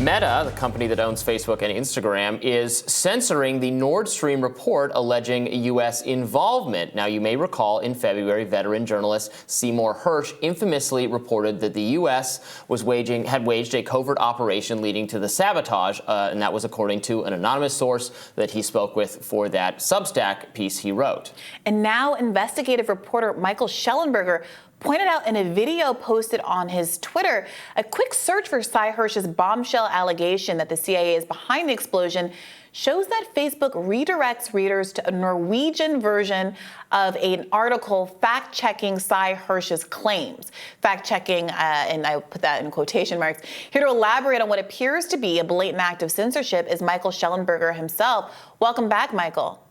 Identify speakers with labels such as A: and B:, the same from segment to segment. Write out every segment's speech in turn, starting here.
A: Meta, the company that owns Facebook and Instagram, is censoring the Nord Stream report alleging U.S. involvement. Now, you may recall in February, veteran journalist Seymour Hersh infamously reported that the U.S. had waged a covert operation leading to the sabotage, and that was according to an anonymous source that he spoke with for that Substack piece he wrote. And now investigative reporter Michael Shellenberger pointed out in a video posted on his Twitter, a quick search for Sy Hersh's bombshell allegation that the CIA is behind the explosion shows that Facebook redirects readers to a Norwegian version of an article fact-checking Sy Hersh's claims. Fact-checking, and I put that in quotation marks. Here to elaborate on what appears to be a blatant act of censorship is Michael Shellenberger himself. Welcome back, Michael.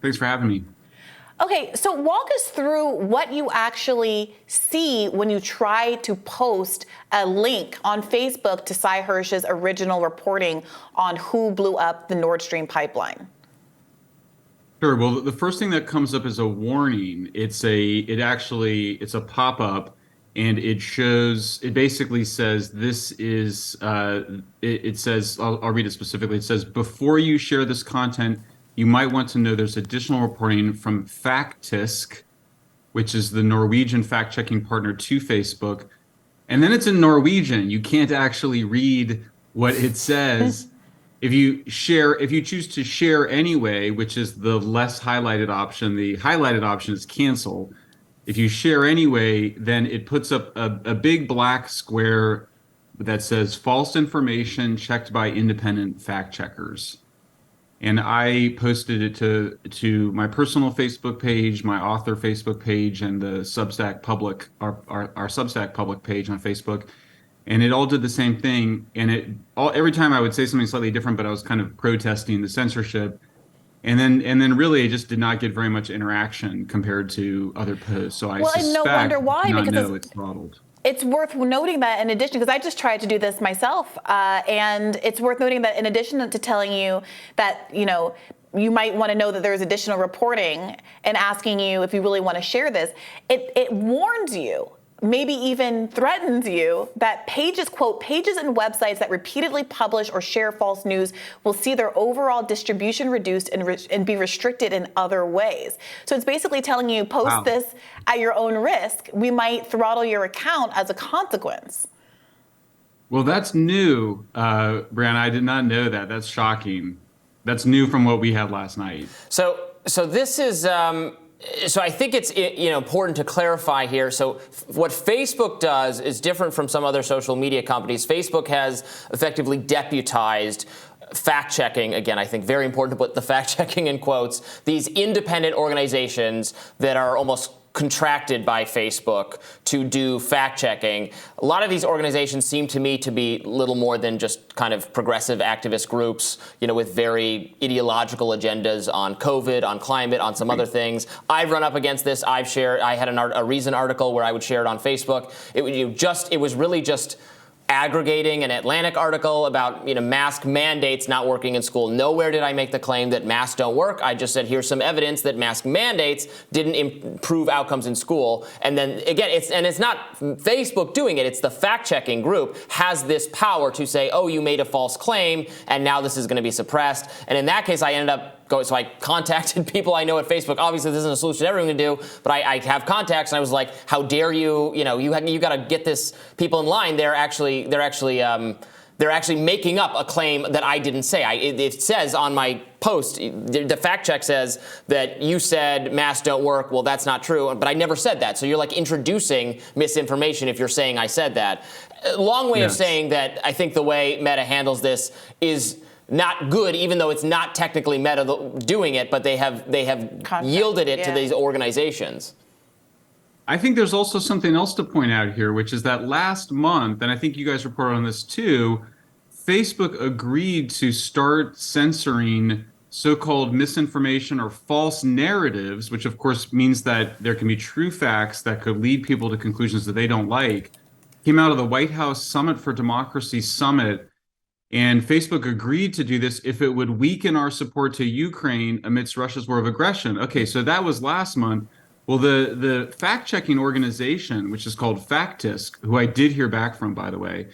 B: Thanks for having me.
A: Okay, so walk us through what you actually see when you try to post a link on Facebook to Sy Hersh's original reporting on who blew up the Nord Stream pipeline.
B: Sure. Well, the first thing that comes up is a warning. It's a pop-up, and it basically says this is, it says, I'll read it specifically. It says, before you share this content, you might want to know there's additional reporting from Faktisk, which is the Norwegian fact-checking partner to Facebook. And then it's in Norwegian. You can't actually read what it says. If you choose to share anyway, which is the less highlighted option, the highlighted option is cancel. If you share anyway, then it puts up a big black square that says false information checked by independent fact-checkers. And I posted it to my personal Facebook page, my author Facebook page, and the Substack public, our Substack public page on Facebook. And it all did the same thing. And every time I would say something slightly different, but I was kind of protesting the censorship. And then really it just did not get very much interaction compared to other posts. So I suspect
A: no wonder why,
B: because it's throttled.
A: It's worth noting that in addition, because I just tried to do this myself, and it's worth noting that in addition to telling you that, you might want to know that there's additional reporting and asking you if you really want to share this, it warns you, maybe even threatens you, that pages and websites that repeatedly publish or share false news will see their overall distribution reduced and be restricted in other ways. So it's basically telling you, post this at your own risk. We might throttle your account as a consequence.
B: Well, that's new, Brianna. I did not know that. That's shocking. That's new from what we had last night. So this is... So I think it's important to clarify here. So what Facebook does is different from some other social media companies. Facebook has effectively deputized fact-checking. Again, I think very important to put the fact-checking in quotes. These independent organizations that are almost contracted by Facebook to do fact-checking. A lot of these organizations seem to me to be little more than just kind of progressive activist groups, with very ideological agendas on COVID, on climate, on some other things. I've run up against this. I had a Reason article where I would share it on Facebook. It was really just aggregating an Atlantic article about mask mandates not working in school. Nowhere did I make the claim that masks don't work. I just said here's some evidence that mask mandates didn't improve outcomes in school. And then again, it's not Facebook doing it. It's the fact-checking group has this power to say, oh, you made a false claim, and now this is going to be suppressed. And in that case, I ended up so I contacted people I know at Facebook. Obviously, this isn't a solution everyone can do, but I have contacts, and I was like, "How dare you? You got to get this people in line. They're actually making up a claim that I didn't say. It says on my post, the fact check says that you said masks don't work. Well, that's not true, but I never said that. So you're like introducing misinformation if you're saying I said that. A long way of saying that I think the way Meta handles this is not good, even though it's not technically Meta doing it, but they have yielded it to these organizations. I think there's also something else to point out here, which is that last month, and I think you guys reported on this too, Facebook agreed to start censoring so-called misinformation or false narratives, which of course means that there can be true facts that could lead people to conclusions that they don't like. Came out of the White House Summit for Democracy Summit. And Facebook agreed to do this if it would weaken our support to Ukraine amidst Russia's war of aggression. Okay, so that was last month. Well, the fact-checking organization, which is called Faktisk, who I did hear back from, by the way,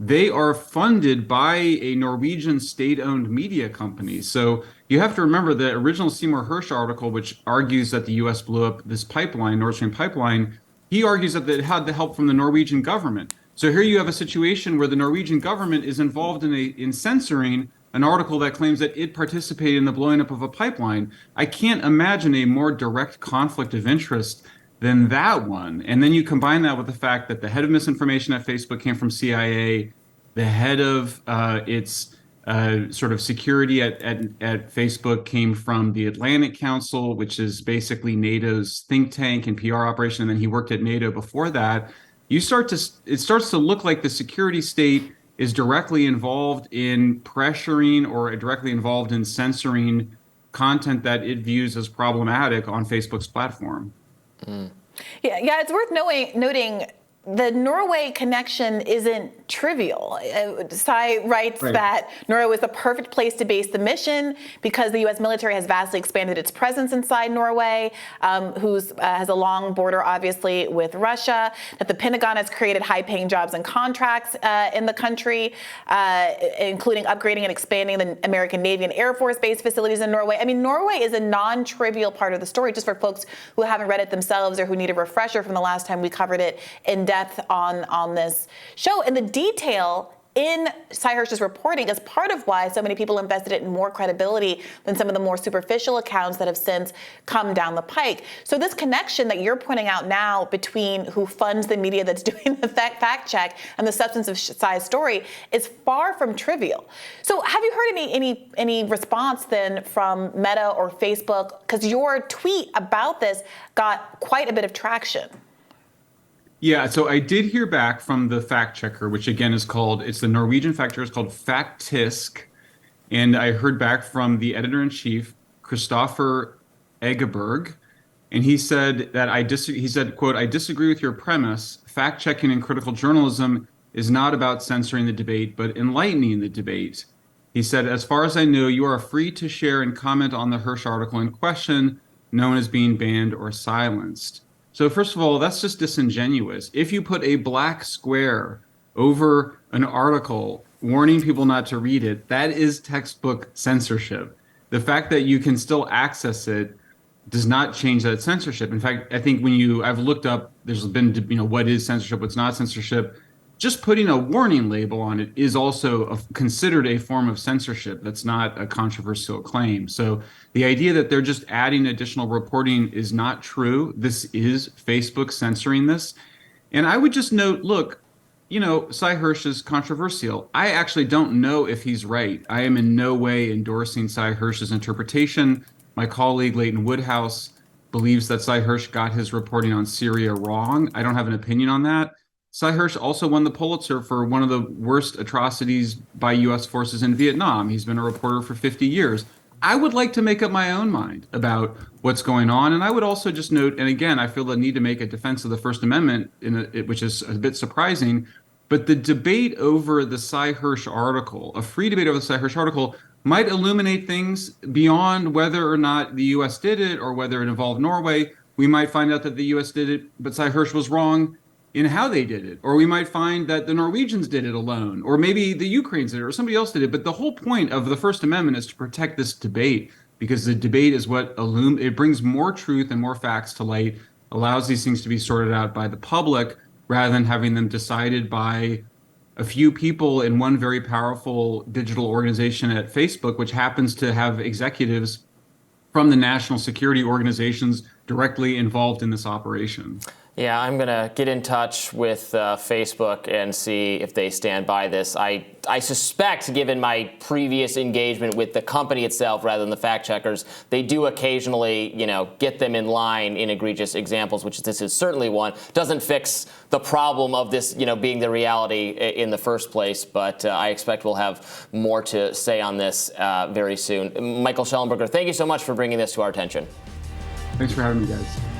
B: they are funded by a Norwegian state-owned media company. So you have to remember the original Seymour Hersh article, which argues that the U.S. blew up this pipeline, Nord Stream pipeline. He argues that it had the help from the Norwegian government. So here you have a situation where the Norwegian government is involved in censoring an article that claims that it participated in the blowing up of a pipeline. I can't imagine a more direct conflict of interest than that one. And then you combine that with the fact that the head of misinformation at Facebook came from CIA, the head of its sort of security at Facebook came from the Atlantic Council, which is basically NATO's think tank and PR operation. And then he worked at NATO before that. It starts to look like the security state is directly involved in pressuring or directly involved in censoring content that it views as problematic on Facebook's platform.
C: Yeah, it's worth noting the Norway connection isn't trivial. Sy writes that Norway was the perfect place to base the mission because the U.S. military has vastly expanded its presence inside Norway, has a long border, obviously, with Russia, that the Pentagon has created high-paying jobs and contracts in the country, including upgrading and expanding the American Navy and Air Force base facilities in Norway. I mean, Norway is a non-trivial part of the story, just for folks who haven't read it themselves or who need a refresher from the last time we covered it in depth on this show. And the detail in Sy Hersh's reporting is part of why so many people invested it in more credibility than some of the more superficial accounts that have since come down the pike. So this connection that you're pointing out now between who funds the media that's doing the fact check and the substance of Sy's story is far from trivial. So have you heard any response then from Meta or Facebook? Because your tweet about this got quite a bit of traction.
B: Yeah, so I did hear back from the fact checker, which again it's the Norwegian fact checker, it's called Faktisk. And I heard back from the editor-in-chief, Kristoffer Egeberg, and he said that he said, quote, "I disagree with your premise. Fact-checking and critical journalism is not about censoring the debate, but enlightening the debate." He said, "As far as I know, you are free to share and comment on the Hersh article in question, known as being banned or silenced." So first of all, that's just disingenuous. If you put a black square over an article warning people not to read it, that is textbook censorship. The fact that you can still access it does not change that censorship. In fact, I think I've looked up, there's been, what is censorship, what's not censorship. Just putting a warning label on it is also considered a form of censorship. That's not a controversial claim. So the idea that they're just adding additional reporting is not true. This is Facebook censoring this. And I would just note, look, Sy Hersh is controversial. I actually don't know if he's right. I am in no way endorsing Sy Hersh's interpretation. My colleague, Leighton Woodhouse, believes that Sy Hersh got his reporting on Syria wrong. I don't have an opinion on that. Sy Hersh also won the Pulitzer for one of the worst atrocities by U.S. forces in Vietnam. He's been a reporter for 50 years. I would like to make up my own mind about what's going on. And I would also just note, and again, I feel the need to make a defense of the First Amendment, which is a bit surprising, but the debate over the Sy Hersh article, a free debate over the Sy Hersh article, might illuminate things beyond whether or not the U.S. did it or whether it involved Norway. We might find out that the U.S. did it, but Sy Hersh was wrong in how they did it. Or we might find that the Norwegians did it alone, or maybe the Ukrainians did it, or somebody else did it. But the whole point of the First Amendment is to protect this debate, because the debate is what it brings more truth and more facts to light, allows these things to be sorted out by the public, rather than having them decided by a few people in one very powerful digital organization at Facebook, which happens to have executives from the national security organizations directly involved in this operation.
A: Yeah, I'm going to get in touch with Facebook and see if they stand by this. I suspect, given my previous engagement with the company itself rather than the fact checkers, they do occasionally, get them in line in egregious examples, which this is certainly one. Doesn't fix the problem of this, being the reality in the first place, but I expect we'll have more to say on this very soon. Michael Shellenberger, thank you so much for bringing this to our attention.
B: Thanks for having me, guys.